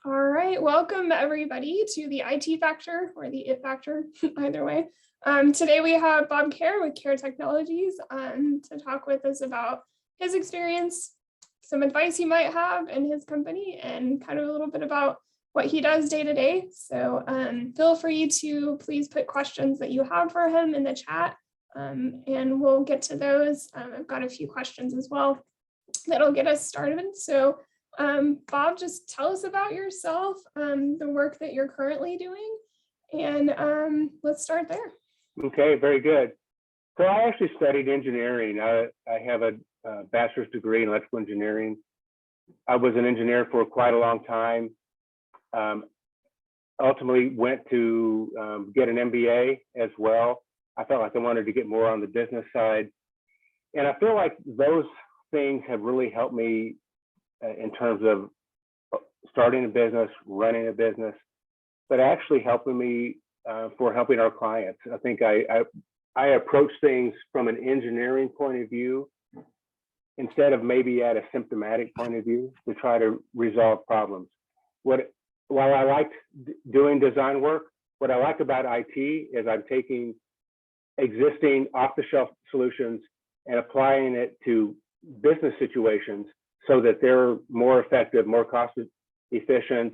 All right, welcome everybody to the IT Factor or the IT Factor, either way. Today we have Bob Kehr with Kehr Technologies to talk with us about his experience, some advice he might have in his company, and kind of a little bit about what he does day to day. So feel free to please put questions that you have for him in the chat, and we'll get to those. I've got a few questions as well that'll get us started. So Bob, just tell us about yourself, the work that you're currently doing, and let's start there. Okay, very good. So I actually studied engineering. I have a bachelor's degree in electrical engineering. I was an engineer for quite a long time. Ultimately went to get an MBA as well. I felt like I wanted to get more on the business side. And I feel like those things have really helped me in terms of starting a business, running a business, but actually helping me for helping our clients. I think I approach things from an engineering point of view instead of maybe at a symptomatic point of view to try to resolve problems. While I liked doing design work, what I like about IT is I'm taking existing off-the-shelf solutions and applying it to business situations so that they're more effective, more cost efficient,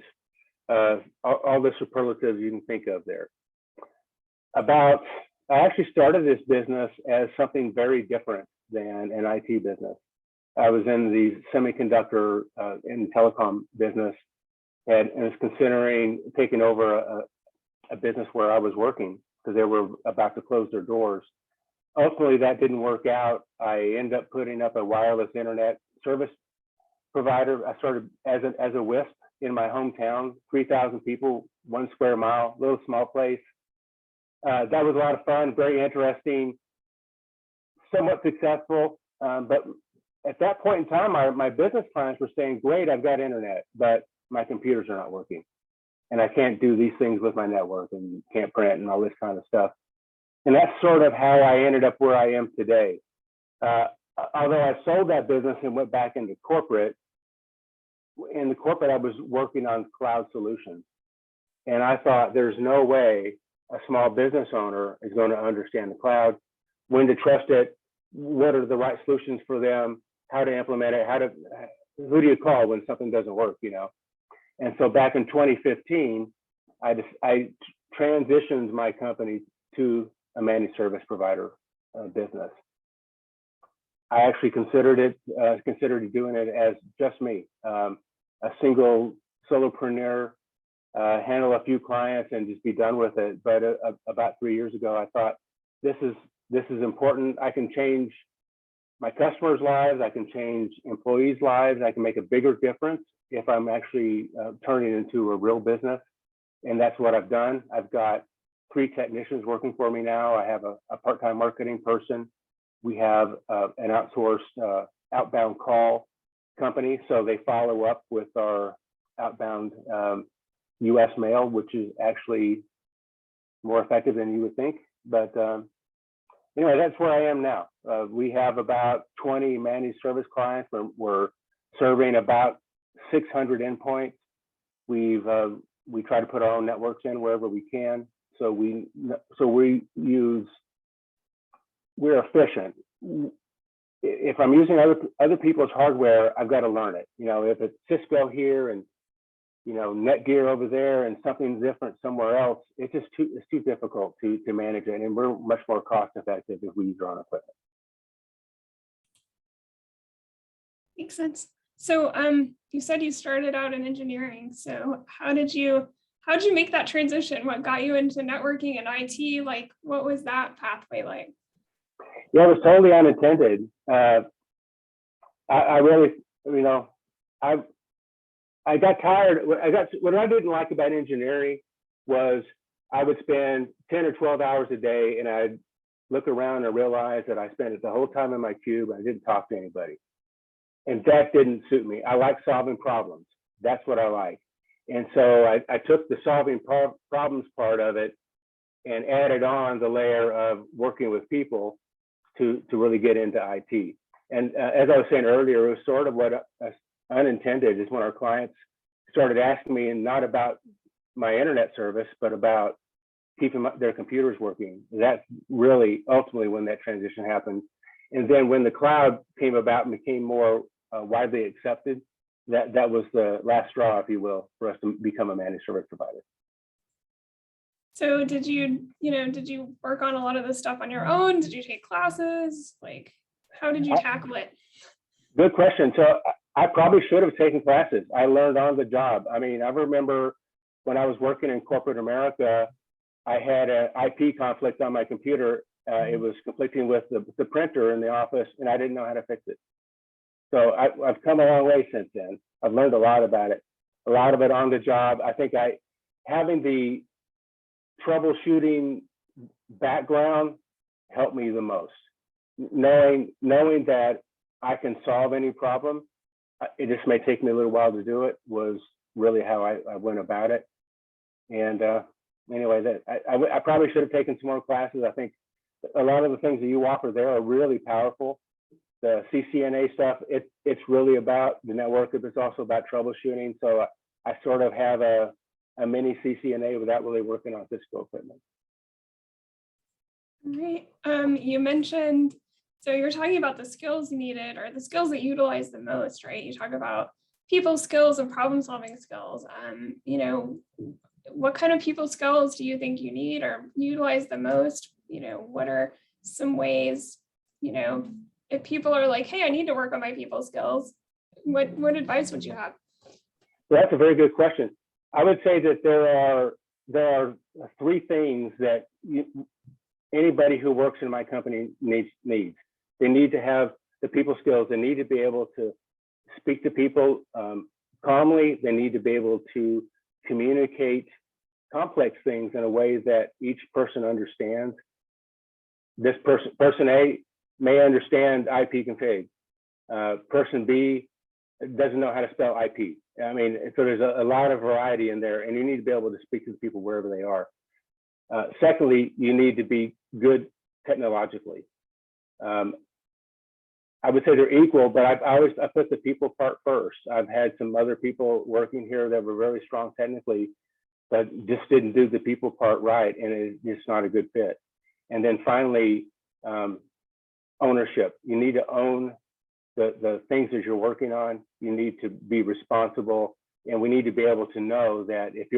all the superlatives you can think of there. I actually started this business as something very different than an IT business. I was in the semiconductor and telecom business and was considering taking over a business where I was working because they were about to close their doors. Ultimately, that didn't work out. I ended up putting up a wireless internet service provider. I started as a WISP in my hometown, 3,000 people, 1 square mile, little small place. That was a lot of fun, very interesting, somewhat successful. But at that point in time, my business clients were saying, great, I've got internet, but my computers are not working. And I can't do these things with my network and can't print and all this kind of stuff. And that's sort of how I ended up where I am today. Although I sold that business and went back into corporate, in the corporate, I was working on cloud solutions. And I thought there's no way a small business owner is going to understand the cloud, when to trust it, what are the right solutions for them, how to implement it, who do you call when something doesn't work, you know? And so back in 2015, I transitioned my company to a managed service provider business. I actually considered doing it as just me, a single solopreneur, handle a few clients and just be done with it. But about 3 years ago, I thought this is important. I can change my customers' lives. I can change employees' lives. I can make a bigger difference if I'm actually turning into a real business. And that's what I've done. I've got 3 technicians working for me now. I have a part-time marketing person. We have an outsourced outbound call company. So they follow up with our outbound US mail, which is actually more effective than you would think. But anyway, that's where I am now. We have about 20 managed service clients. We're serving about 600 endpoints. We try to put our own networks in wherever we can. So we're efficient. If I'm using other people's hardware, I've got to learn it. You know, if it's Cisco here and Netgear over there and something different somewhere else, it's too difficult to manage it, and we're much more cost effective if we use our own equipment. Makes sense. So you said you started out in engineering. So how did you make that transition? What got you into networking and IT? Like, what was that pathway like? Yeah, it was totally unintended. I got tired. What I didn't like about engineering was I would spend 10 or 12 hours a day, and I'd look around and realize that I spent it the whole time in my cube and I didn't talk to anybody. And that didn't suit me. I like solving problems. That's what I like. And so I took the solving problems part of it and added on the layer of working with people to really get into IT. And as I was saying earlier, it was sort of what unintended is when our clients started asking me, and not about my internet service, but about keeping their computers working. That's really ultimately when that transition happened. And then when the cloud came about and became more widely accepted, that was the last straw, if you will, for us to become a managed service provider. So did you work on a lot of this stuff on your own? Did you take classes? Like, how did you tackle it? Good question. So I probably should have taken classes. I learned on the job. I mean, I remember when I was working in corporate America, I had an IP conflict on my computer. It was conflicting with the printer in the office, and I didn't know how to fix it. So I've come a long way since then. I've learned a lot about it, a lot of it on the job. I think having the troubleshooting background helped me the most. Knowing that I can solve any problem, it just may take me a little while to do it, was really how I went about it. And anyway, I probably should have taken some more classes. I think a lot of the things that you offer there are really powerful. The CCNA stuff, it's really about the network, but it's also about troubleshooting. So I sort of have a mini CCNA without really working on physical equipment. Right. You mentioned, so you're talking about the skills you needed, or the skills that you utilize the most, right? You talk about people skills and problem solving skills. What kind of people skills do you think you need or utilize the most? What are some ways, if people are like, hey, I need to work on my people skills, what advice would you have? Well, that's a very good question. I would say that there are three things that anybody who works in my company needs. They need to have the people skills. They need to be able to speak to people calmly. They need to be able to communicate complex things in a way that each person understands. This person A may understand IP config. Person B doesn't know how to spell IP. I mean, so there's a lot of variety in there, and you need to be able to speak to the people wherever they are. Secondly, you need to be good technologically. I would say they're equal, but I put the people part first. I've had some other people working here that were very strong technically, but just didn't do the people part right, and it's not a good fit. And then finally, ownership. You need to own the things that you're working on. You need to be responsible, and we need to be able to know that if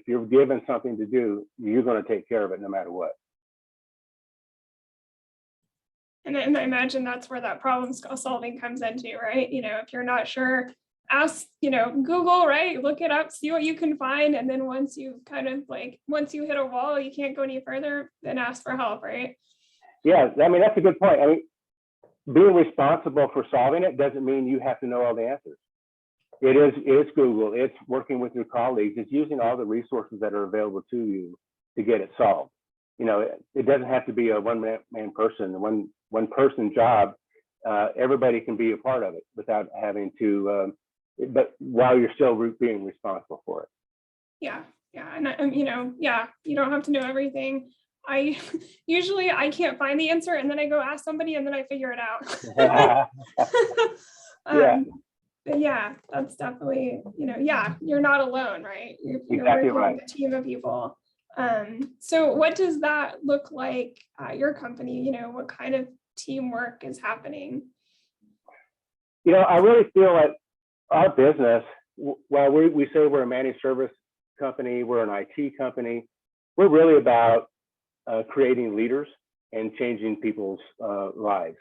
you're given something to do, you're going to take care of it no matter what. And I imagine that's where that problem solving comes into, right? If you're not sure, ask, Google, right? Look it up, see what you can find. And then once you hit a wall, you can't go any further, then ask for help, right? Yeah, I mean, that's a good point. I mean, being responsible for solving it doesn't mean you have to know all the answers. It's Google, it's working with your colleagues, it's using all the resources that are available to you to get it solved. It doesn't have to be a one-man person, one person job. Everybody can be a part of it without having to, but while you're still being responsible for it. Yeah. And you don't have to know everything. I can't find the answer, and then I go ask somebody, and then I figure it out. Yeah, that's definitely, you're not alone, right? You're exactly working right. with a team of people. So what does that look like at your company? What kind of teamwork is happening? I really feel like our business, while we say we're a managed service company, we're an IT company, we're really about creating leaders and changing people's lives.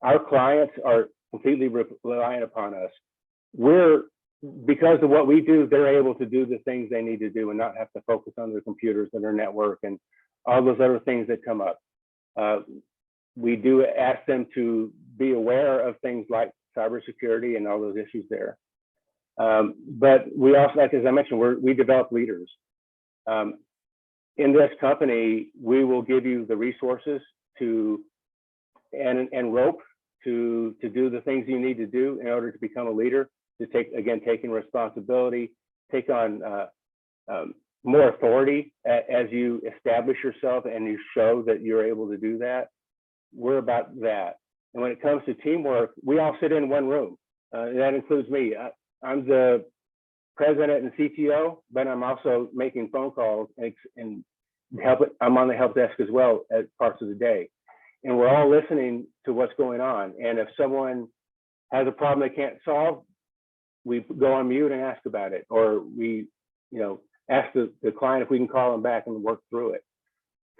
Our clients are completely reliant upon us. Because of what we do, they're able to do the things they need to do and not have to focus on their computers and their network and all those other things that come up. We do ask them to be aware of things like cybersecurity and all those issues there. But we also, like as I mentioned, we develop leaders. In this company, we will give you the resources and rope to do the things you need to do in order to become a leader, to taking responsibility, take on more authority as you establish yourself and you show that you're able to do that. We're about that. And when it comes to teamwork, we all sit in one room. That includes me. I'm the president and CTO, but I'm also making phone calls and I'm on the help desk as well at parts of the day. And we're all listening to what's going on. And if someone has a problem they can't solve, we go on mute and ask about it, or we, ask the client if we can call them back and work through it.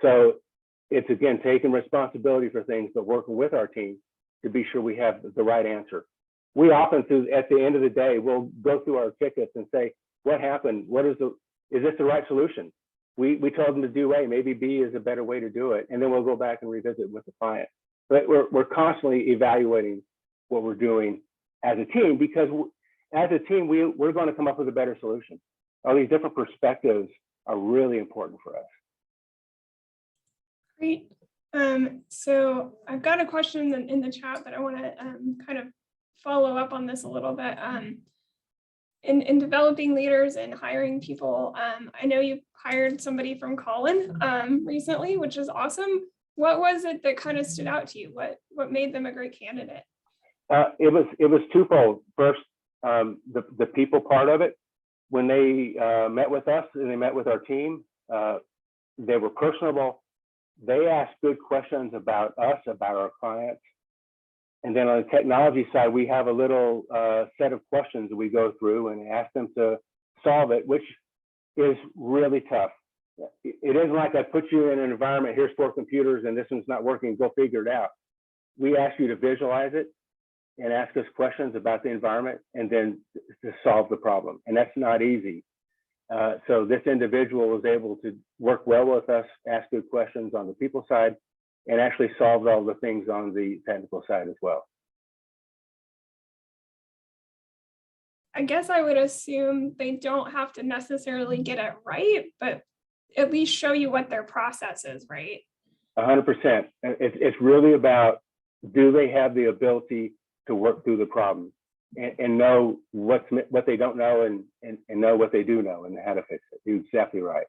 So it's, again, taking responsibility for things, but working with our team to be sure we have the right answer. We often, at the end of the day, we'll go through our tickets and say, what happened? Is this the right solution? We told them to do A, maybe B is a better way to do it. And then we'll go back and revisit with the client. But we're constantly evaluating what we're doing as a team, because as a team, we're going to come up with a better solution. All these different perspectives are really important for us. Great. So I've got a question in the chat, but I want to kind of follow up on this a little bit. In developing leaders and hiring people, I know you've hired somebody from Colin recently, which is awesome. What was it that kind of stood out to you? What made them a great candidate? It was twofold. First, the people part of it. When they met with us and they met with our team, they were personable. They asked good questions about us, about our clients. And then on the technology side, we have a little set of questions that we go through and ask them to solve it, which is really tough. It isn't like I put you in an environment, here's 4 computers and this one's not working, go figure it out. We ask you to visualize it and ask us questions about the environment and then to solve the problem. And that's not easy. So this individual was able to work well with us, ask good questions on the people side, and actually solved all the things on the technical side as well. I guess I would assume they don't have to necessarily get it right, but at least show you what their process is, right? 100%. It's really about, do they have the ability to work through the problem and know what they don't know and know what they do know and how to fix it. You're exactly right.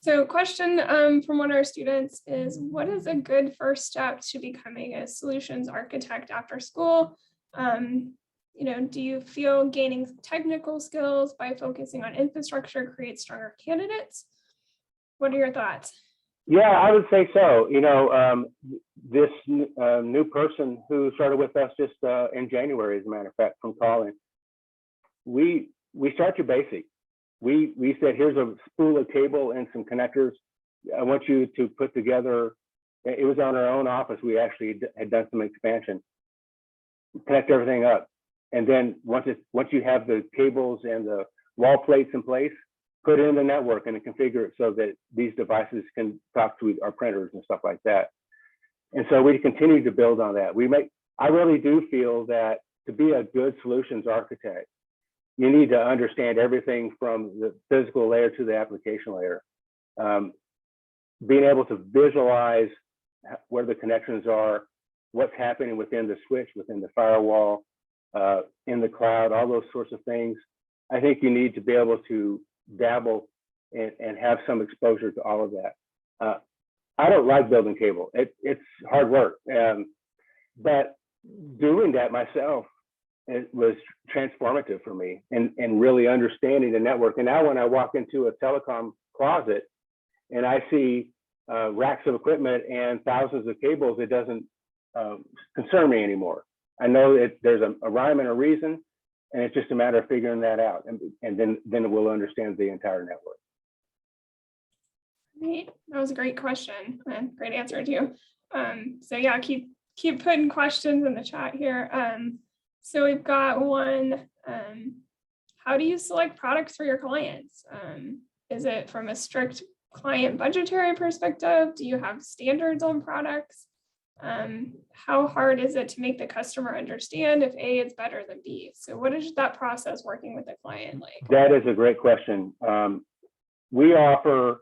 So question from one of our students is, what is a good first step to becoming a solutions architect after school? Do you feel gaining technical skills by focusing on infrastructure creates stronger candidates? What are your thoughts? Yeah, I would say so. This new person who started with us just in January, as a matter of fact, from Colin, we start your basic. We said, here's a spool of cable and some connectors. I want you to put together, it was on our own office. We actually had done some expansion, connect everything up. And then once you have the cables and the wall plates in place, put it in the network and configure it so that these devices can talk to our printers and stuff like that. And so we continue to build on that. I really do feel that to be a good solutions architect, you need to understand everything from the physical layer to the application layer. Being able to visualize where the connections are, what's happening within the switch, within the firewall, in the cloud, all those sorts of things. I think you need to be able to dabble and have some exposure to all of that. I don't like building cable. It's hard work. But doing that myself, it was transformative for me and really understanding the network. And now when I walk into a telecom closet and I see racks of equipment and thousands of cables, it doesn't concern me anymore. I know that there's a rhyme and a reason, and it's just a matter of figuring that out. And then we'll understand the entire network. Great. That was a great question and great answer too. So yeah, keep putting questions in the chat here. So we've got one, how do you select products for your clients? Is it from a strict client budgetary perspective? Do you have standards on products? How hard is it to make the customer understand if A is better than B? So what is that process working with the client like? That is a great question. We offer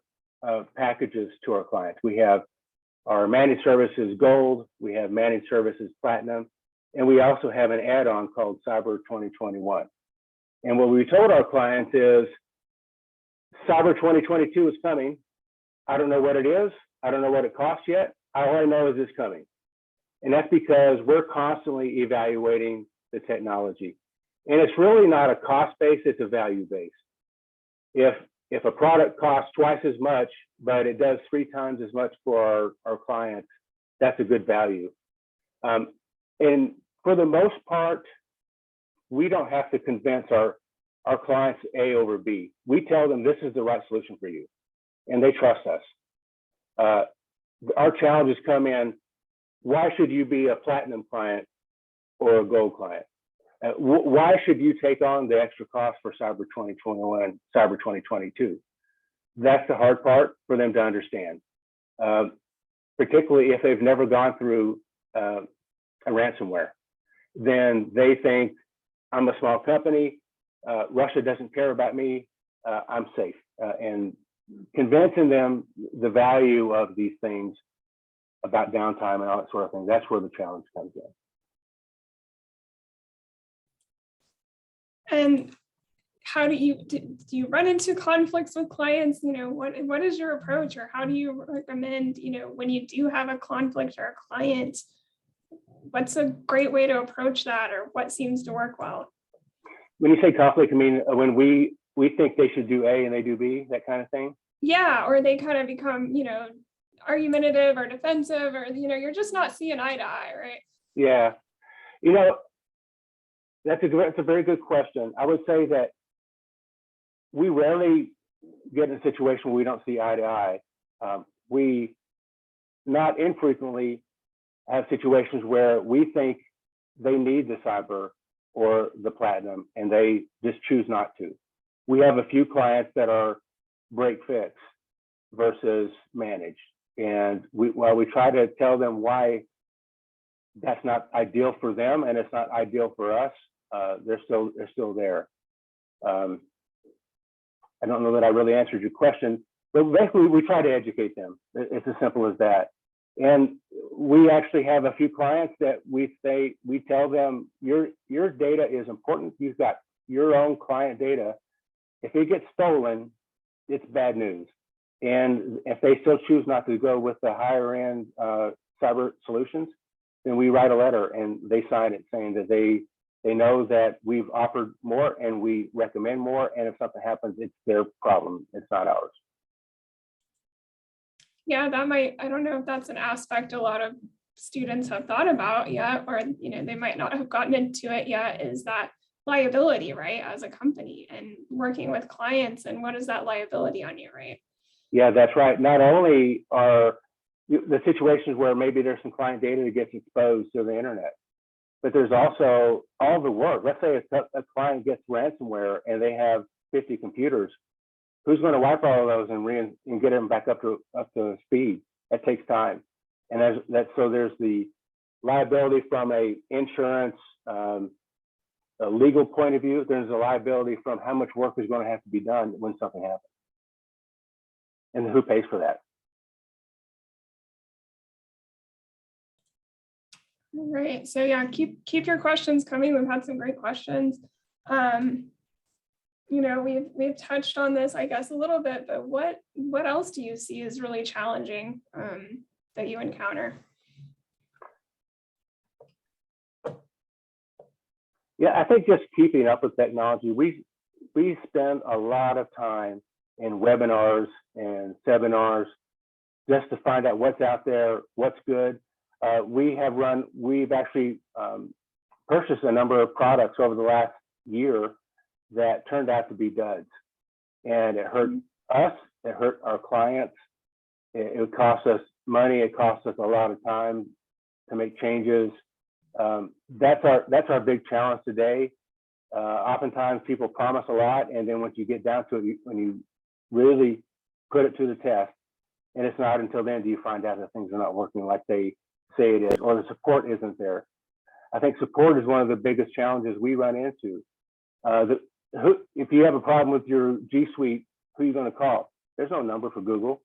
packages to our clients. We have our managed services Gold, we have managed services Platinum, and we also have an add-on called Cyber 2021. And what we told our clients is, Cyber 2022 is coming. I don't know what it is. I don't know what it costs yet. All I know is it's coming. And that's because we're constantly evaluating the technology. And it's really not a cost base, it's a value base. If a product costs twice as much, but it does 3 times as much for our clients, that's a good value. And for the most part, we don't have to convince our clients A over B. We tell them this is the right solution for you, and they trust us. Our challenges come in, why should you be a platinum client or a gold client? Why should you take on the extra cost for Cyber 2021, Cyber 2022? That's the hard part for them to understand, particularly if they've never gone through a ransomware. Then they think, I'm a small company, Russia doesn't care about me, I'm safe. And convincing them the value of these things about downtime and all that sort of thing, that's where the challenge comes in. And how do you run into conflicts with clients? What is your approach, or how do you recommend, when you do have a conflict or a client, what's a great way to approach that, or what seems to work well? When you say conflict, I mean, when we think they should do A and they do B, that kind of thing? Yeah, or they kind of become, argumentative or defensive, or, you're just not seeing eye to eye, right? Yeah. That's a very good question. I would say that we rarely get in a situation where we don't see eye to eye. We not infrequently have situations where we think they need the cyber or the platinum and they just choose not to. We have a few clients that are break fix versus managed. And while we try to tell them why that's not ideal for them and it's not ideal for us, they're still there. I don't know that I really answered your question, but basically we try to educate them. It's as simple as that. And we actually have a few clients that we tell them, your data is important. You've got your own client data. If it gets stolen, it's bad news. And if they still choose not to go with the higher end cyber solutions, then we write a letter and they sign it saying that they know that we've offered more and we recommend more. And if something happens, it's their problem. It's not ours. Yeah, I don't know if that's an aspect a lot of students have thought about yet, or, they might not have gotten into it yet, is that liability, right? As a company and working with clients, and what is that liability on you, right? Yeah, that's right. Not only are the situations where maybe there's some client data that gets exposed to the internet, but there's also all the work. Let's say a client gets ransomware and they have 50 computers. Who's going to wipe all of those and get them back up to speed? That takes time. And so there's the liability from a insurance, a legal point of view. There's a liability from how much work is going to have to be done when something happens. And who pays for that? All right. So yeah, keep your questions coming. We've had some great questions. We've touched on this, I guess, a little bit, but what else do you see is really challenging that you encounter? Yeah, I think just keeping up with technology. We spend a lot of time in webinars and seminars just to find out what's out there, what's good. We've actually purchased a number of products over the last year that turned out to be duds. And it hurt us, it hurt our clients, it cost us money, it cost us a lot of time to make changes. That's our big challenge today. Oftentimes people promise a lot, and then once you get down to it, when you really put it to the test, and it's not until then do you find out that things are not working like they say it is, or the support isn't there. I think support is one of the biggest challenges we run into. If you have a problem with your G Suite, who are you going to call? There's no number for Google.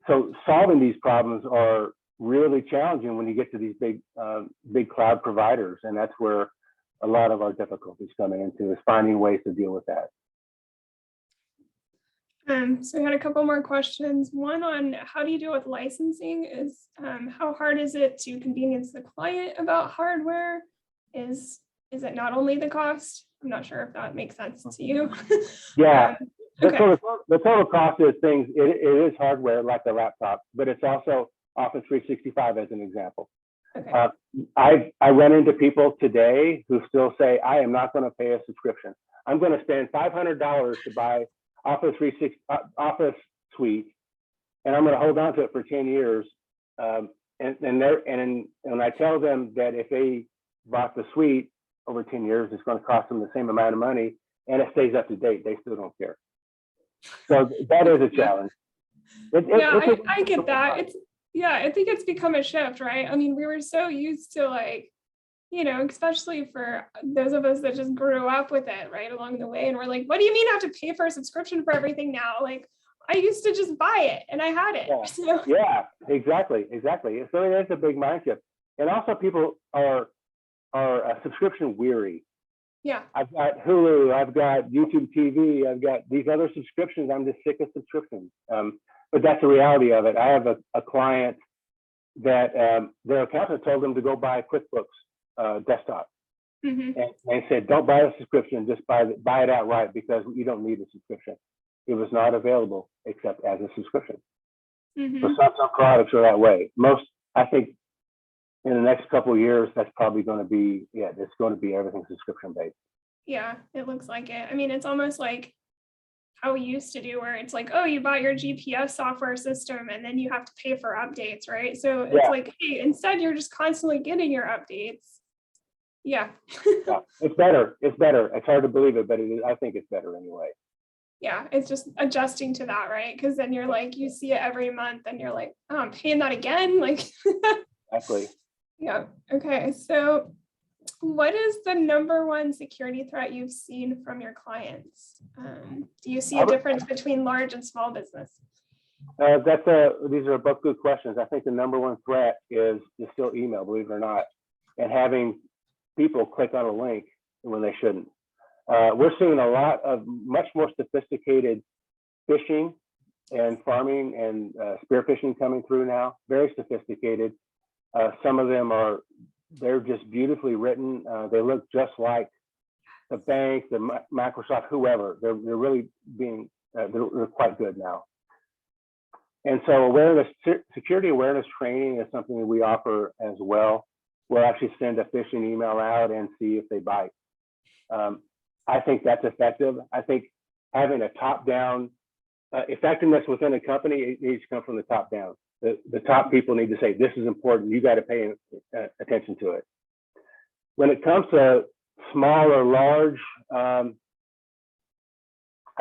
So solving these problems are really challenging when you get to these big cloud providers, and that's where a lot of our difficulties coming into, is finding ways to deal with that. So we had a couple more questions. One on how do you deal with licensing? Is how hard is it to convenience the client about hardware? Is is it not only the cost? I'm not sure if that makes sense to you. Yeah. Okay. The total cost is things, it is hardware like a laptop, but it's also Office 365 as an example. Okay. I run into people today who still say, I am not going to pay a subscription. I'm going to spend $500 to buy Office 360 Office Suite, and I'm going to hold on to it for 10 years. And I tell them that if they bought the suite over 10 years, it's going to cost them the same amount of money, and it stays up to date. They still don't care. So that is a challenge. I get that. I think it's become a shift, right? I mean, we were so used to, like, you know, especially for those of us that just grew up with it right along the way. And we're like, what do you mean I have to pay for a subscription for everything now? Like, I used to just buy it and I had it. Yeah, So. yeah, exactly. So it is a big mind shift. And also people are subscription weary. Yeah. I've got Hulu, I've got YouTube TV, I've got these other subscriptions. I'm just sick of subscriptions. But that's the reality of it. I have a client that their accountant told them to go buy QuickBooks desktop, and said, don't buy a subscription, just buy it outright because you don't need a subscription. It was not available except as a subscription. So some products are that way. Most, I think, in the next couple of years, that's probably going to be, it's going to be everything subscription based. Yeah, it looks like it. I mean, it's almost like how we used to do, where it's like, oh, you bought your GPS software system and then you have to pay for updates, right? So it's like, hey, instead you're just constantly getting your updates. Yeah. Yeah, it's better. It's better. It's hard to believe it, but I think it's better anyway. Yeah, it's just adjusting to that, right? Because then you're like, you see it every month and you're like, oh, I'm paying that again. Like, Exactly. Yeah. Okay. So what is the number one security threat you've seen from your clients? Do you see a difference between large and small business? These are both good questions. I think the number one threat is still email, believe it or not, and having people click on a link when they shouldn't. We're seeing a lot of much more sophisticated phishing and farming and spear phishing coming through now, very sophisticated. Some of them they're just beautifully written. They look just like the bank, the Microsoft, whoever. They're really being, they're quite good now. And so security awareness training is something that we offer as well. We'll actually send a phishing email out and see if they bite. I think that's effective. I think having a top-down effectiveness within a company, it needs to come from the top down. The top people need to say, this is important. You got to pay attention to it. When it comes to small or large, I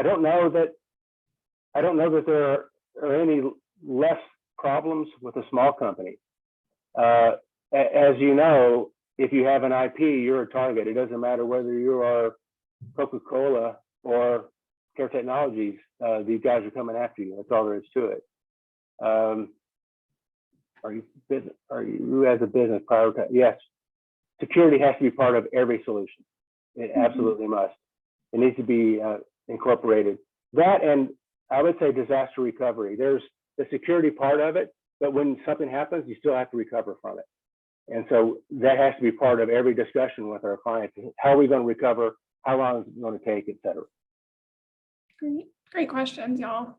don't know that there are any less problems with a small company. As you know, if you have an IP, you're a target. It doesn't matter whether you are Coca-Cola or Kehr Technologies. These guys are coming after you. That's all there is to it. Are you as a business prioritize? Yes, security has to be part of every solution. It absolutely must. It needs to be incorporated. That, and I would say disaster recovery. There's the security part of it, but when something happens, you still have to recover from it. And so that has to be part of every discussion with our clients. How are we going to recover? How long is it going to take, et cetera? Great questions, y'all.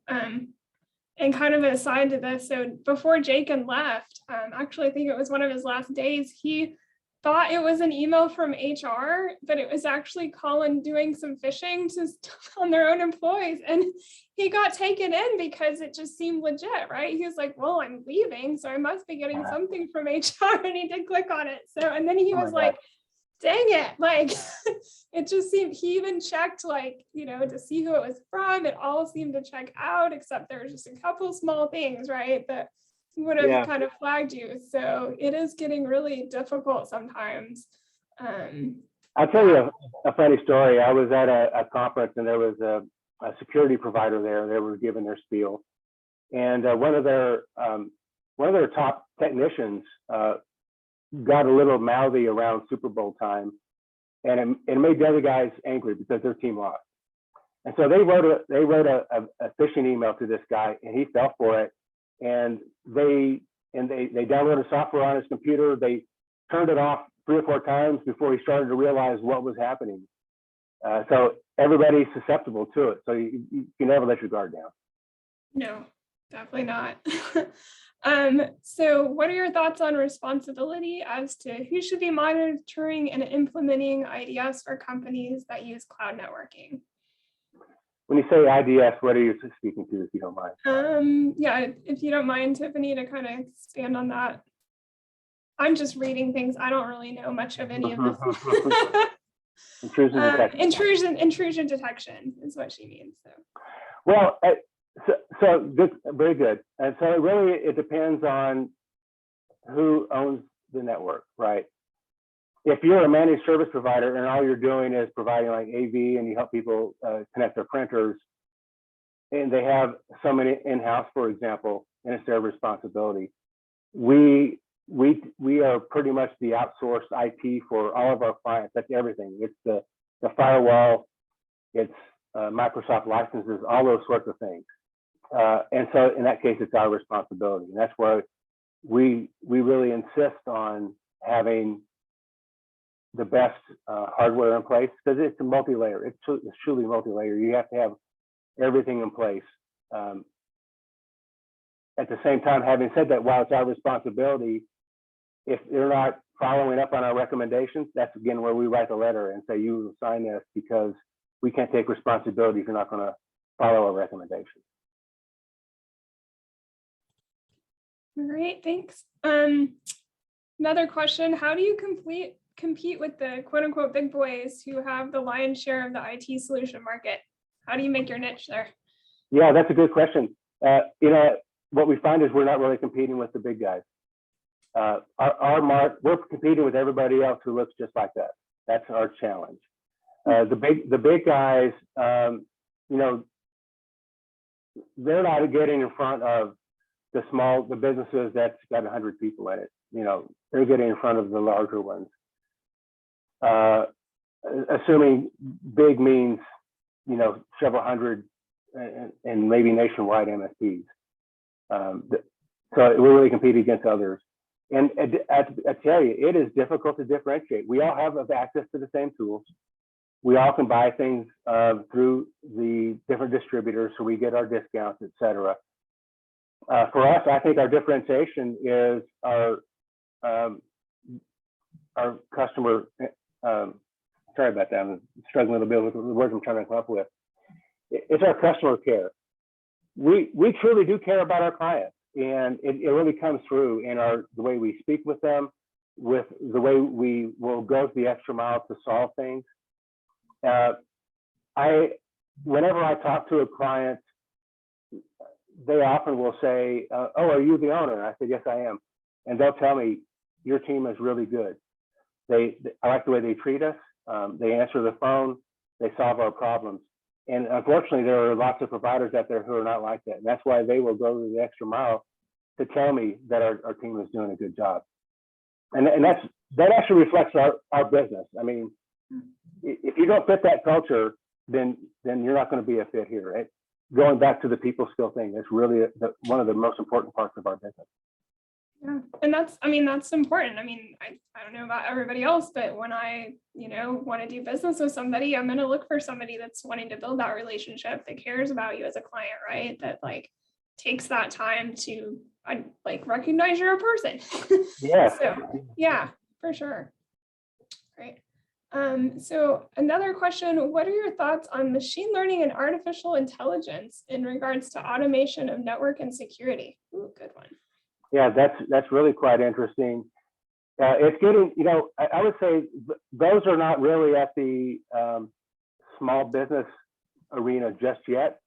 And kind of an aside to this, so before Jacob left, actually, I think it was one of his last days, he thought it was an email from HR, but it was actually Colin doing some phishing on their own employees. And he got taken in because it just seemed legit, right? He was like, well, I'm leaving, so I must be getting something from HR. And he did click on it. So, and then he was like, dang it, like, it just seemed, he even checked, like, you know, to see who it was from. It all seemed to check out, except there was just a couple small things, right, that would have kind of flagged you. So it is getting really difficult sometimes. I'll tell you a funny story. I was at a conference and there was a security provider there. They were giving their spiel, and one of their top technicians got a little mouthy around Super Bowl time, and it made the other guys angry because their team lost. And so they wrote a phishing email to this guy, and he fell for it. And they downloaded software on his computer. They turned it off 3 or 4 times before he started to realize what was happening. So everybody's susceptible to it. So you can never let your guard down. No, definitely not. So what are your thoughts on responsibility as to who should be monitoring and implementing IDS for companies that use cloud networking? When you say IDS, what are you speaking to, if you don't mind? Yeah, if you don't mind, Tiffany, to kind of expand on that. I'm just reading things. I don't really know much of any of this. Intrusion detection. Intrusion detection is what she means. So. Well, so good, very good. And so it depends on who owns the network, right? If you're a managed service provider and all you're doing is providing like AV and you help people connect their printers, and they have someone in-house, for example, and it's their responsibility. We are pretty much the outsourced IT for all of our clients. That's everything. It's the firewall, it's Microsoft licenses, all those sorts of things. And so in that case, it's our responsibility. And that's where we really insist on having the best hardware in place, because it's a multi-layer. It's truly multi-layer. You have to have everything in place. At the same time, having said that, while it's our responsibility, if they're not following up on our recommendations, that's again where we write the letter and say, you sign this, because we can't take responsibility if you're not going to follow our recommendations. All right, thanks. Another question, how do you compete with the quote unquote big boys who have the lion's share of the IT solution market? How do you make your niche there? Yeah, that's a good question. What we find is we're not really competing with the big guys. We're competing with everybody else who looks just like that. That's our challenge. The big guys, they're not getting in front of the businesses that's got 100 people in it. They're getting in front of the larger ones. Assuming big means, several hundred and maybe nationwide MSPs. So we really compete against others. And I tell you, it is difficult to differentiate. We all have access to the same tools. We all can buy things through the different distributors, so we get our discounts, et cetera. For us, I think our differentiation is our customer. Sorry about that. I'm struggling a little bit with the words I'm trying to come up with. It's our customer care. We truly do care about our clients, and it really comes through in the way we speak with them, with the way we will go the extra mile to solve things. Whenever I talk to a client, they often will say, "Oh, are you the owner?" And I said, "Yes, I am." And they'll tell me, "Your team is really good. I like the way they treat us. They answer the phone. They solve our problems." And unfortunately, there are lots of providers out there who are not like that. And that's why they will go the extra mile to tell me that our team is doing a good job. And that actually reflects our business. I mean, if you don't fit that culture, then you're not going to be a fit here, right? Going back to the people skill thing, that's really one of the most important parts of our business. Yeah, and that's important. I mean, I don't know about everybody else, but when I, want to do business with somebody, I'm going to look for somebody that's wanting to build that relationship, that cares about you as a client, right? That takes that time to recognize you're a person. Yeah. So yeah, for sure. Great. So another question, what are your thoughts on machine learning and artificial intelligence in regards to automation of network and security? Ooh, good one. Yeah, that's really quite interesting. It's getting, I would say those are not really at the small business arena just yet.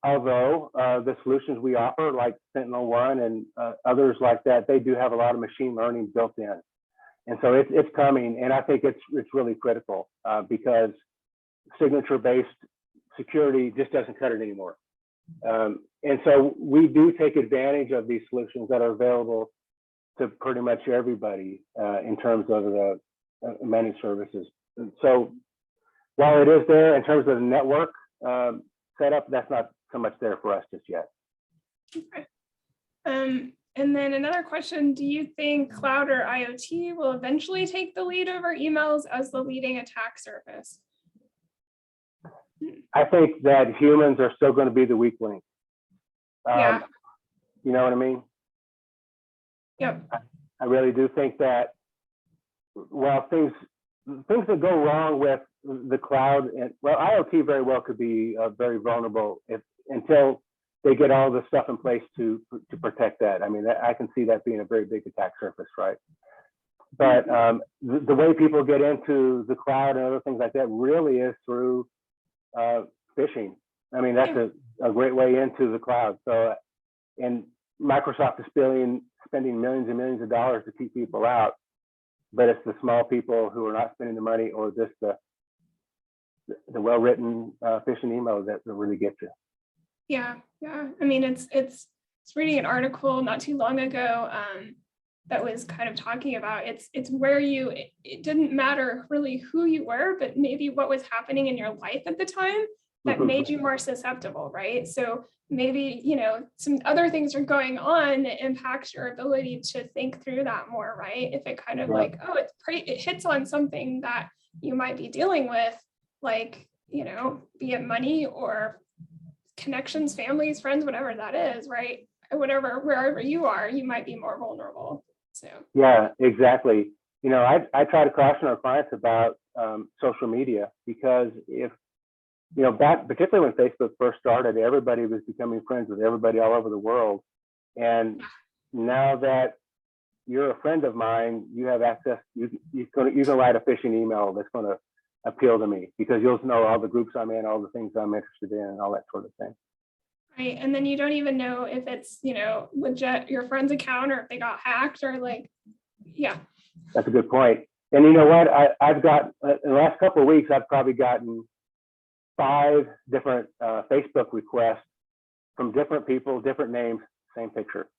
Although the solutions we offer, like SentinelOne and others like that, they do have a lot of machine learning built in. And so it's coming, and I think it's really critical because signature-based security just doesn't cut it anymore. And so we do take advantage of these solutions that are available to pretty much everybody in terms of the managed services. And so while it is there in terms of the network setup, that's not so much there for us just yet. Okay. And And then another question, do you think cloud or IoT will eventually take the lead over emails as the leading attack surface? I think that humans are still going to be the weak link. Yeah. You know what I mean? Yep. I really do think that, well, things that go wrong with the cloud, and well, IoT very well could be very vulnerable until they get all the stuff in place to protect that. I mean, I can see that being a very big attack surface, right? But the way people get into the cloud and other things like that really is through phishing. I mean, that's a great way into the cloud. So, and Microsoft is spending millions and millions of dollars to keep people out, but it's the small people who are not spending the money, or just the well-written phishing emails that really get you. Yeah. I mean, it's reading an article not too long ago that was kind of talking about it's where it didn't matter really who you were, but maybe what was happening in your life at the time that made you more susceptible, right? So maybe, some other things are going on that impact your ability to think through that more, right? If it kind of it hits on something that you might be dealing with, like, be it money or connections, families, friends, whatever that is, right? Wherever you are, you might be more vulnerable. So yeah, exactly. I try to caution our clients about social media, because if back, particularly when Facebook first started, everybody was becoming friends with everybody all over the world, and now that you're a friend of mine, you have access. You can write a phishing email that's going to appeal to me, because you'll know all the groups I'm in, all the things I'm interested in, and all that sort of thing. Right. And then you don't even know if it's, legit your friend's account, or if they got hacked, or That's a good point. And you know what? I've got, in the last couple of weeks, I've probably gotten 5 different Facebook requests from different people, different names, same picture.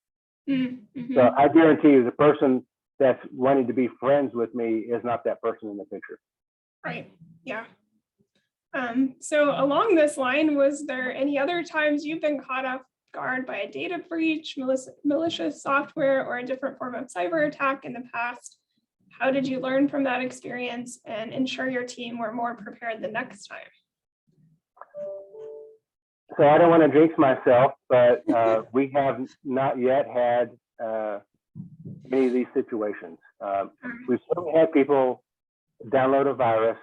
Mm-hmm. So I guarantee you the person that's wanting to be friends with me is not that person in the picture. Right. Yeah. So along this line, was there any other times you've been caught off guard by a data breach, malicious software, or a different form of cyber attack in the past? How did you learn from that experience and ensure your team were more prepared the next time? So I don't want to jinx myself, but we have not yet had any of these situations. We've certainly had people download a virus.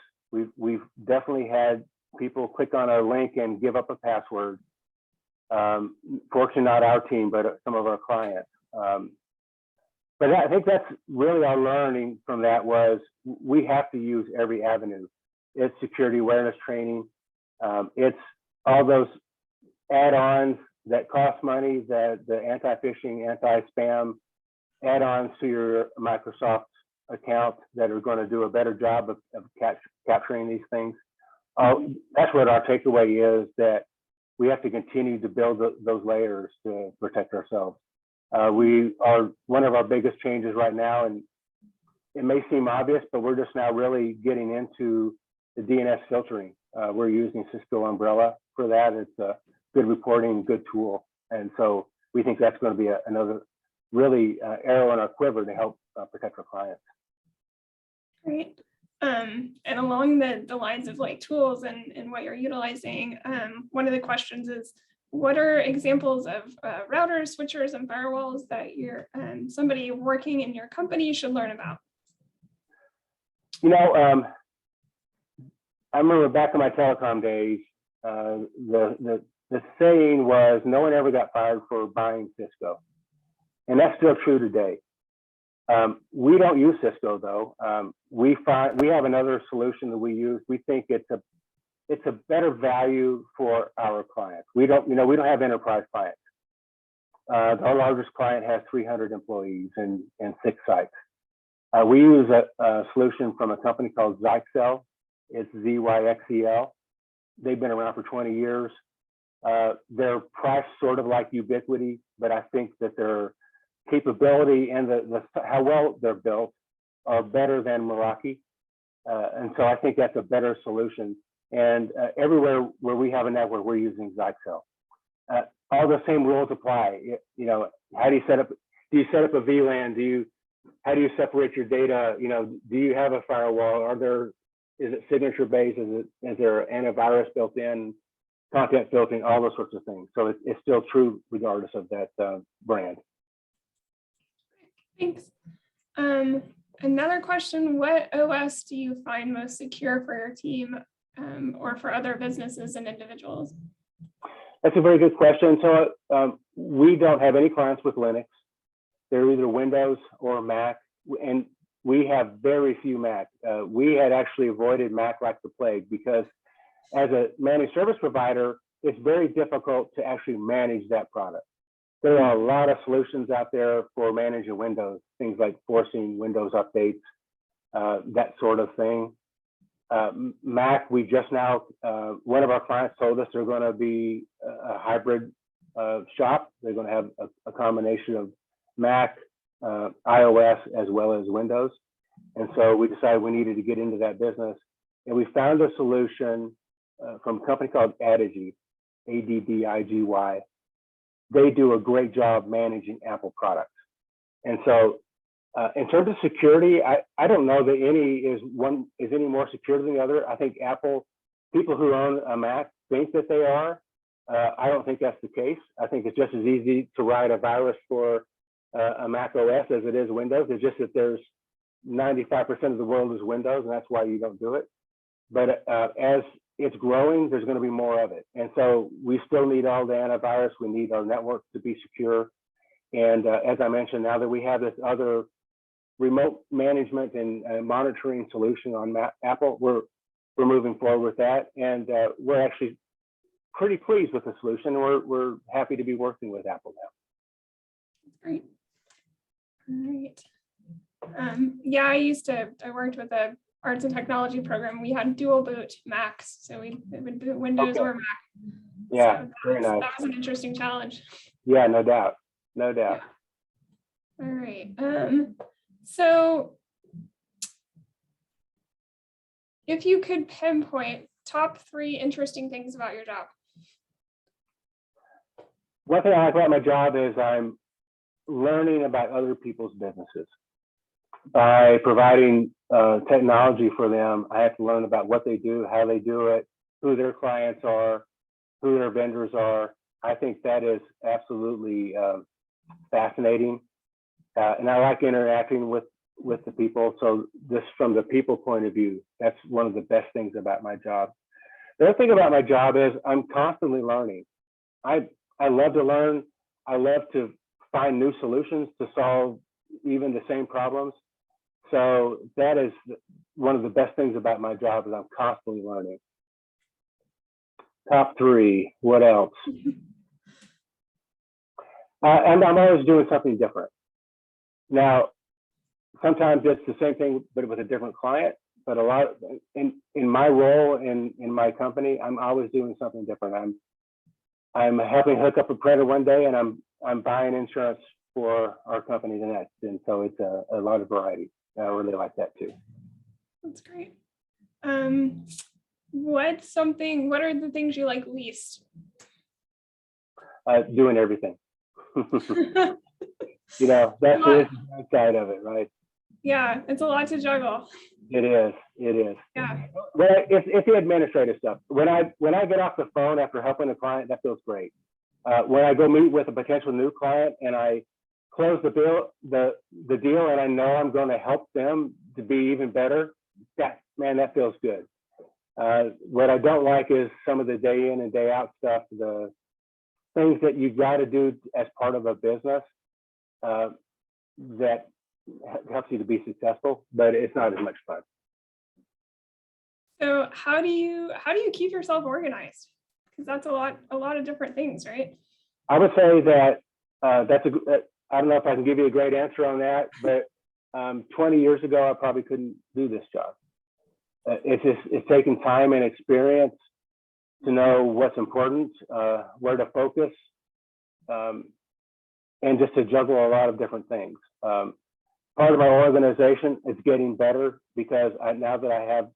We've definitely had people click on our link and give up a password. Fortunately, not our team, but some of our clients. But I think that's really our learning from that was we have to use every avenue. It's security awareness training. It's all those add-ons that cost money, the anti-phishing, anti-spam add-ons to your Microsoft account that are going to do a better job of capturing these things. That's what our takeaway is, that we have to continue to build those layers to protect ourselves. We are one of our biggest changes right now, and it may seem obvious, but we're just now really getting into the DNS filtering. We're using Cisco Umbrella for that. It's a good reporting, good tool. And so we think that's going to be another really arrow in our quiver to help protect our clients. Great. And along the lines of tools and what you're utilizing, one of the questions is, what are examples of routers, switchers, and firewalls that somebody working in your company should learn about? I remember back in my telecom days, the saying was, no one ever got fired for buying Cisco. And that's still true today. We don't use Cisco though. We have another solution that we use. We think it's a better value for our clients. We don't have enterprise clients. Our largest client has 300 employees and 6 sites. We use a solution from a company called Zyxel. It's ZYXEL. They've been around for 20 years. They're priced sort of like Ubiquity, but I think that their capability and how well they're built are better than Meraki. And so I think that's a better solution. And everywhere where we have a network, we're using Zyxel. All the same rules apply. How do you set up? do you set up a VLAN? How do you separate your data? You know, do you have a firewall? Is it signature based? Is there antivirus built in, content filtering, all those sorts of things? So it's still true regardless of that brand. Thanks. Another question, what OS do you find most secure for your team or for other businesses and individuals? That's a very good question. So we don't have any clients with Linux. They're either Windows or Mac, and we have very few Mac. We had actually avoided Mac like the plague because as a managed service provider, it's very difficult to actually manage that product. There are a lot of solutions out there for managing Windows, things like forcing Windows updates, that sort of thing. Mac, we just now, one of our clients told us they're going to be a hybrid shop. They're going to have a combination of Mac, iOS, as well as Windows. And so we decided we needed to get into that business. And we found a solution from a company called Addigy, Addigy. They do a great job managing Apple products. And so in terms of security, I don't know that any is any more secure than the other. I think Apple, people who own a Mac think that they are. I don't think that's the case. I think it's just as easy to write a virus for a Mac OS as it is Windows. It's just that there's 95% of the world is Windows, and that's why you don't do it. But as it's growing, there's going to be more of it. And so we still need all the antivirus. We need our network to be secure. And as I mentioned, now that we have this other remote management and monitoring solution on Apple, we're moving forward with that. And we're actually pretty pleased with the solution. We're happy to be working with Apple now. Great. All right. Yeah, I worked with a arts and technology program. We had dual boot Macs, so we would boot Windows or Mac. Yeah, so very nice. That was an interesting challenge. Yeah, no doubt, no doubt. Yeah. All right. So if you could pinpoint top 3 interesting things about your job. One thing I like about my job is I'm learning about other people's businesses. By providing technology for them, I have to learn about what they do, how they do it, who their clients are, who their vendors are. I think that is absolutely fascinating. And I like interacting with the people. So this, from the people point of view, that's one of the best things about my job. The other thing about my job is I'm constantly learning. I love to learn. I love to find new solutions to solve even the same problems. So that is one of the best things about my job is I'm constantly learning. Top 3, what else? And I'm always doing something different. Now, sometimes it's the same thing, but with a different client. But a lot in my role in my company, I'm always doing something different. I'm helping hook up a printer one day, and I'm buying insurance for our company the next. And so it's a lot of variety. I really like that too. That's great. What are the things you like least? Doing everything. You know, that's the side of it, right? Yeah, it's a lot to juggle. It is. It is. Yeah. Well, it's the administrative stuff. When I get off the phone after helping a client, that feels great. When I go meet with a potential new client and I close the deal, and I know I'm going to help them to be even better, that feels good. What I don't like is some of the day in and day out stuff, the things that you got to do as part of a business that helps you to be successful, but it's not as much fun. So how do you keep yourself organized? Because that's a lot of different things, right? I would say that I don't know if I can give you a great answer on that, but 20 years ago, I probably couldn't do this job. It's taken time and experience to know what's important, where to focus, and just to juggle a lot of different things. Part of our organization is getting better because now that I have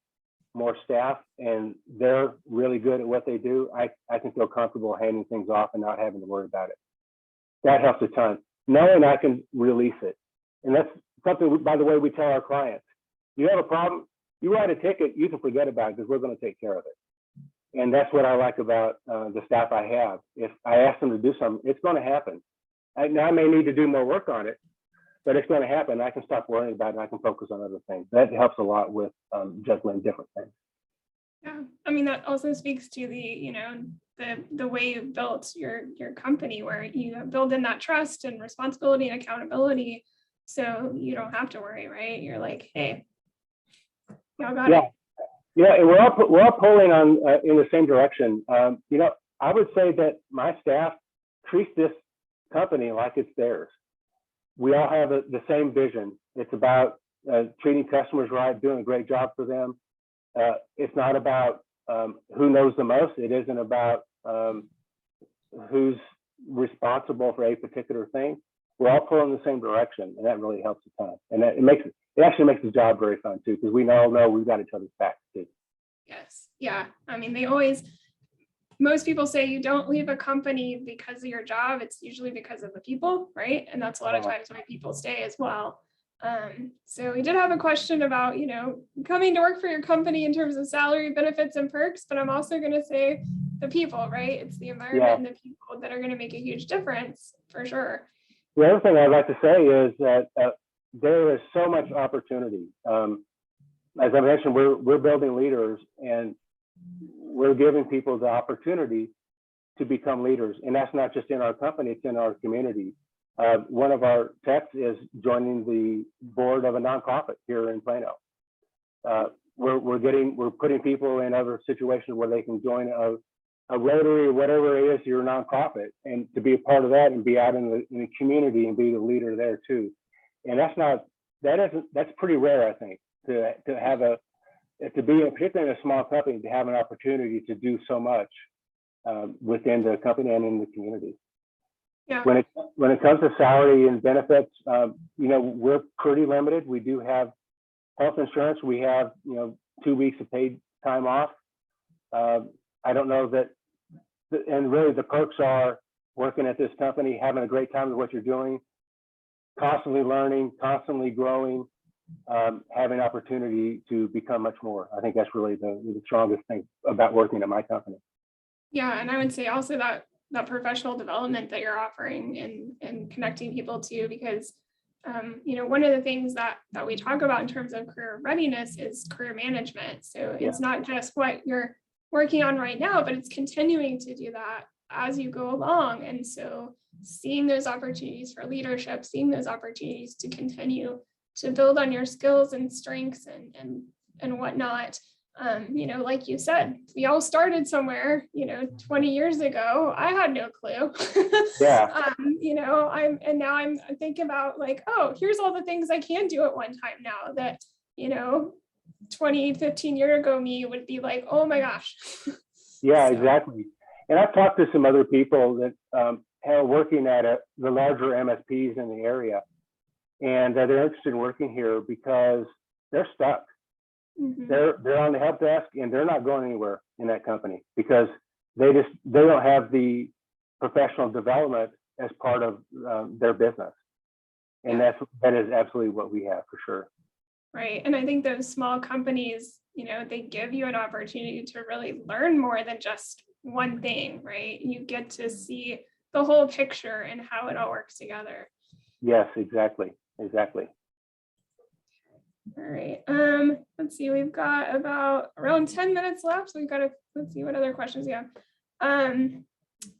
more staff and they're really good at what they do, I can feel comfortable handing things off and not having to worry about it. That helps a ton. knowing I can release it. And that's something, by the way, we tell our clients. You have a problem, you write a ticket, you can forget about it because we're going to take care of it. And that's what I like about the staff I have. If I ask them to do something, it's going to happen. Now I may need to do more work on it, but it's going to happen. I can stop worrying about it and I can focus on other things. That helps a lot with juggling different things. Yeah, I mean, that also speaks to the way you built your company, where you build in that trust and responsibility and accountability, so you don't have to worry, right? You're like, hey, y'all got it. Yeah, and we're all pulling on in the same direction. I would say that my staff treats this company like it's theirs. We all have the same vision. It's about treating customers right, doing a great job for them. It's not about who knows the most. It isn't about who's responsible for a particular thing. We're all pulling in the same direction, and that really helps a ton. And it actually makes the job very fun too, because we all know we've got each other's backs too. Yes. Yeah. I mean, most people say you don't leave a company because of your job. It's usually because of the people, right? And that's a lot of times why people stay as well. So we did have a question about, coming to work for your company in terms of salary, benefits, and perks, but I'm also going to say the people, right? It's the environment and the people that are going to make a huge difference for sure. The other thing I'd like to say is that there is so much opportunity. As I mentioned, we're building leaders, and we're giving people the opportunity to become leaders. And that's not just in our company, it's in our community. One of our techs is joining the board of a nonprofit here in Plano. We're putting people in other situations where they can join a Rotary or whatever it is, your nonprofit, and to be a part of that and be out in the community and be the leader there too. And that's pretty rare, I think, to be particularly in a small company, to have an opportunity to do so much within the company and in the community. Yeah. When it comes to salary and benefits, we're pretty limited. We do have health insurance. We have 2 weeks of paid time off. I don't know that, and really the perks are working at this company, having a great time with what you're doing, constantly learning, constantly growing, having opportunity to become much more. I think that's really the strongest thing about working at my company. Yeah, and I would say also that professional development that you're offering and connecting people to, because one of the things that we talk about in terms of career readiness is career management. So it's not just what you're working on right now, but it's continuing to do that as you go along. And so seeing those opportunities for leadership, seeing those opportunities to continue to build on your skills and strengths and whatnot. Like you said, we all started somewhere, 20 years ago. I had no clue. Yeah. Now I'm thinking about like, oh, here's all the things I can do at one time now that, 15 years ago me would be like, oh my gosh. Yeah, exactly. And I've talked to some other people that are working at the larger MSPs in the area, and they're interested in working here because they're stuck. Mm-hmm. They're on the help desk and they're not going anywhere in that company because they don't have the professional development as part of their business. And that is absolutely what we have for sure. Right. And I think those small companies, they give you an opportunity to really learn more than just one thing, right? You get to see the whole picture and how it all works together. Yes, exactly. All right. Let's see. We've got about around 10 minutes left. So let's see what other questions you have.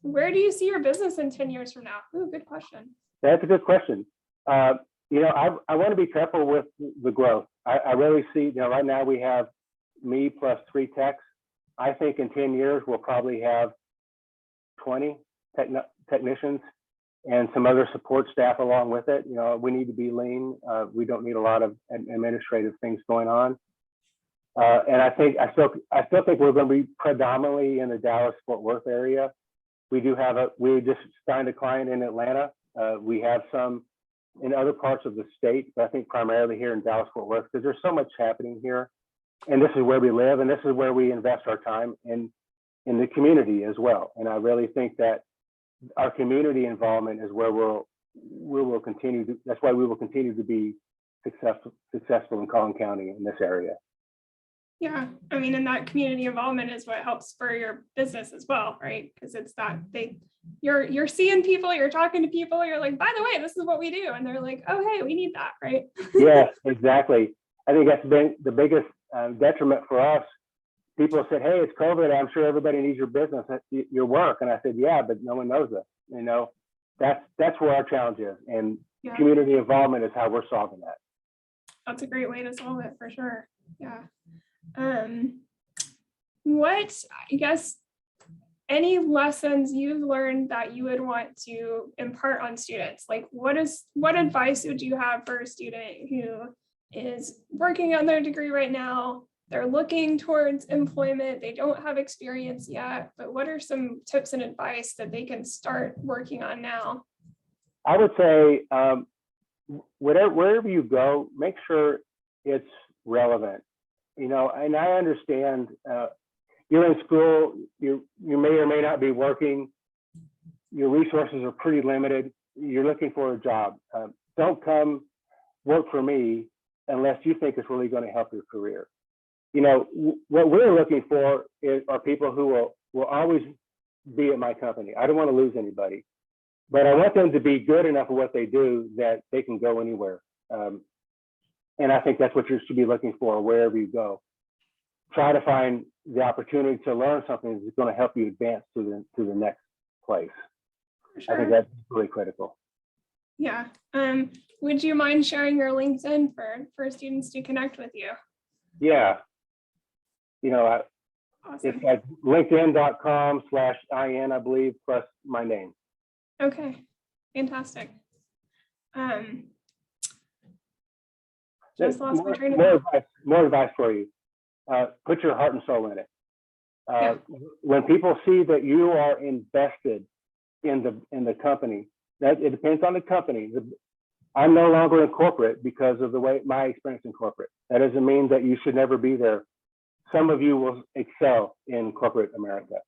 Where do you see your business in 10 years from now? Ooh, good question. That's a good question. I want to be careful with the growth. I really see, right now we have me plus 3 techs. I think in 10 years, we'll probably have 20 technicians and some other support staff along with it. We need to be lean. We don't need a lot of administrative things going on. And I still think we're going to be predominantly in the Dallas-Fort Worth area. We just signed a client in Atlanta. We have some in other parts of the state, but I think primarily here in Dallas-Fort Worth, because there's so much happening here. And this is where we live, and this is where we invest our time in the community as well. And I really think that our community involvement is where we'll that's why we will continue to be successful in Collin County in this area. Yeah, I mean, and that community involvement is what helps spur your business as well, right? Because it's that you're seeing people, you're talking to people, you're like, by the way, this is what we do, and they're like, oh, hey, we need that, right? Yes, exactly. I think that's been the biggest detriment for us. People said, hey, it's COVID. I'm sure everybody needs your business, your work. And I said, yeah, but no one knows this. You know, that's where our challenge is. And Yeah, community involvement is how we're solving that. that's a great way to solve it for sure. Yeah. What, I guess, any lessons you've learned that you would want to impart on students? Like, what advice would you have for a student who is working on their degree right now? They're looking towards employment, they don't have experience yet, but what are some tips and advice that they can start working on now? I would say, wherever you go, make sure it's relevant. You know, and I understand you're in school, you may or may not be working, your resources are pretty limited, you're looking for a job. Don't come work for me unless you think it's really going to help your career. You know, what we're looking for are people who will always be at my company. I don't want to lose anybody, but I want them to be good enough at what they do that they can go anywhere. And I think that's what you should be looking for wherever you go. Try to find the opportunity to learn something that's going to help you advance to the next place. Sure. I think that's really critical. Yeah. Would you mind sharing your LinkedIn for students to connect with you? Yeah. You know, Awesome. it's like linkedin.com/IN, I believe, plus my name. Okay, fantastic. Just lost my train of thought. More advice for you. Put your heart and soul in it. Yeah. When people see that you are invested in the company, that it depends on the company. I'm no longer in corporate because of the way my experience in corporate. That doesn't mean that you should never be there. Some of you will excel in corporate America.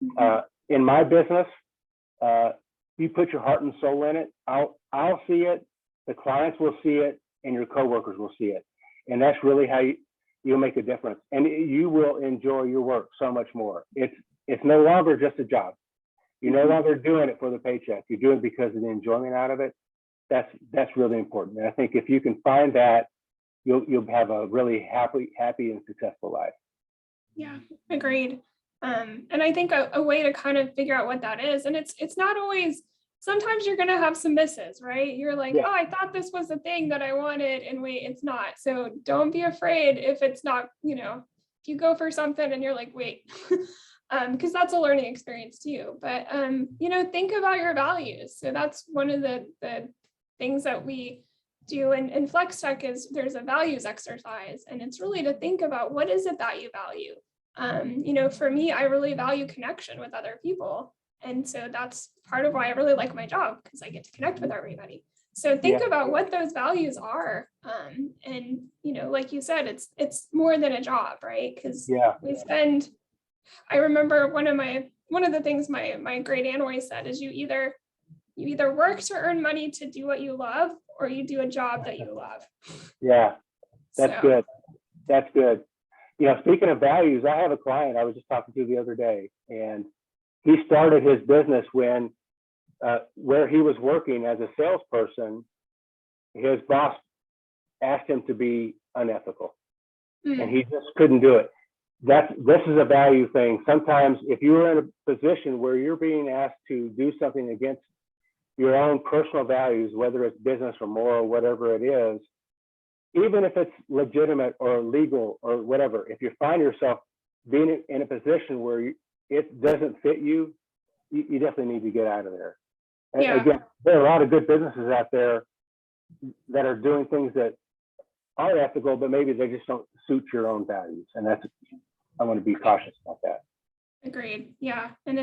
Mhm. In my business, you put your heart and soul in it. I'll see it. The clients will see it, and your coworkers will see it. And that's really how you'll make a difference. And you will enjoy your work so much more. It's no longer just a job. You're no longer doing it for the paycheck. You're doing it because of the enjoyment out of it. That's really important. And I think if you can find that, you'll have a really happy and successful life. Yeah, agreed. And I think a way to kind of figure out what that is, and it's not always, sometimes you're going to have some misses, right? You're like, Yeah. oh, I thought this was the thing that I wanted, and wait, it's not. So don't be afraid if it's not, if you go for something and you're like, wait, because that's a learning experience too. But, think about your values. So that's one of the things that we do in Flex Tech is there's a values exercise, and it's really to think about what is it that you value. For me, I really value connection with other people. And so that's part of why I really like my job, because I get to connect with everybody. So think about what those values are. And like you said, it's more than a job, right? Because I remember one of the things my great aunt always said is you either work to earn money to do what you love, or you do a job that you love. Yeah, that's good. That's good. Speaking of values, I have a client I was just talking to the other day, and he started his business when where he was working as a salesperson, his boss asked him to be unethical, and he just couldn't do it. This is a value thing. Sometimes if you're in a position where you're being asked to do something against your own personal values, whether it's business or moral, whatever it is, even if it's legitimate or legal or whatever, if you find yourself being in a position where it doesn't fit you, you definitely need to get out of there. Yeah. Again, there are a lot of good businesses out there that are doing things that are ethical, but maybe they just don't suit your own values. And I want to be cautious about that. Agreed. Yeah. And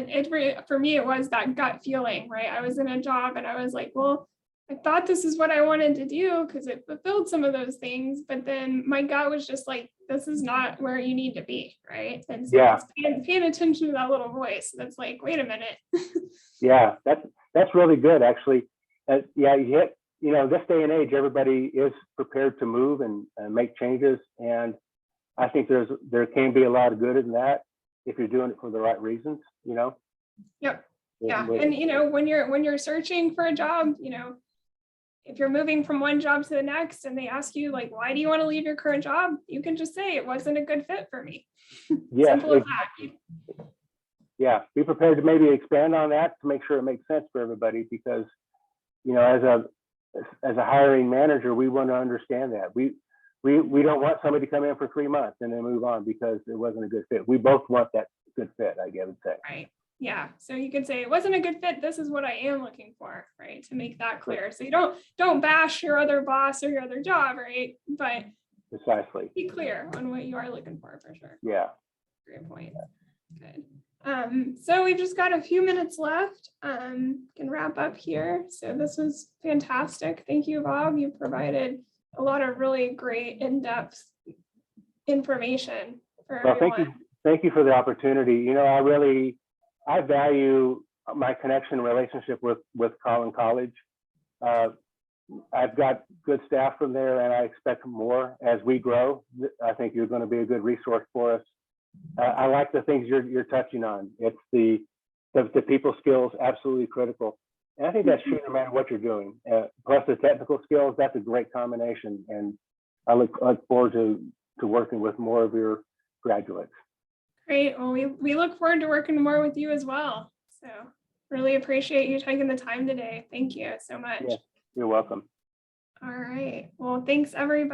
for me, it was that gut feeling, right? I was in a job and I was like, well, I thought this is what I wanted to do because it fulfilled some of those things. But then my gut was just like, this is not where you need to be. Right. And so it's paying attention to that little voice that's like, wait a minute. Yeah, that's really good, actually. Yeah, you hit, this day and age, everybody is prepared to move and make changes. And I think there can be a lot of good in that if you're doing it for the right reasons, Yep. Yeah. And when you're searching for a job, if you're moving from one job to the next and they ask you like, why do you want to leave your current job? You can just say it wasn't a good fit for me. Yes, simple as that. Yeah, be prepared to maybe expand on that to make sure it makes sense for everybody, because as a hiring manager, we want to understand that we don't want somebody to come in for 3 months and then move on because it wasn't a good fit. We both want that good fit, I would say. Right. Yeah. So you could say it wasn't a good fit. This is what I am looking for, right? To make that clear. So you don't bash your other boss or your other job, right? But precisely, be clear on what you are looking for sure. Yeah. Great point. Good. So we've just got a few minutes left. Can wrap up here. So this was fantastic. Thank you, Bob. You provided a lot of really great in-depth information for everyone. Thank you for the opportunity. I value my connection and relationship with Collin College. I've got good staff from there, and I expect more as we grow. I think you're going to be a good resource for us. I like the things you're touching on. It's the people skills, absolutely critical. And I think that's true no matter what you're doing. Plus the technical skills, that's a great combination. And I look forward to working with more of your graduates. Great. Well, we look forward to working more with you as well. So really appreciate you taking the time today. Thank you so much. Yeah, you're welcome. All right. Well, thanks everybody.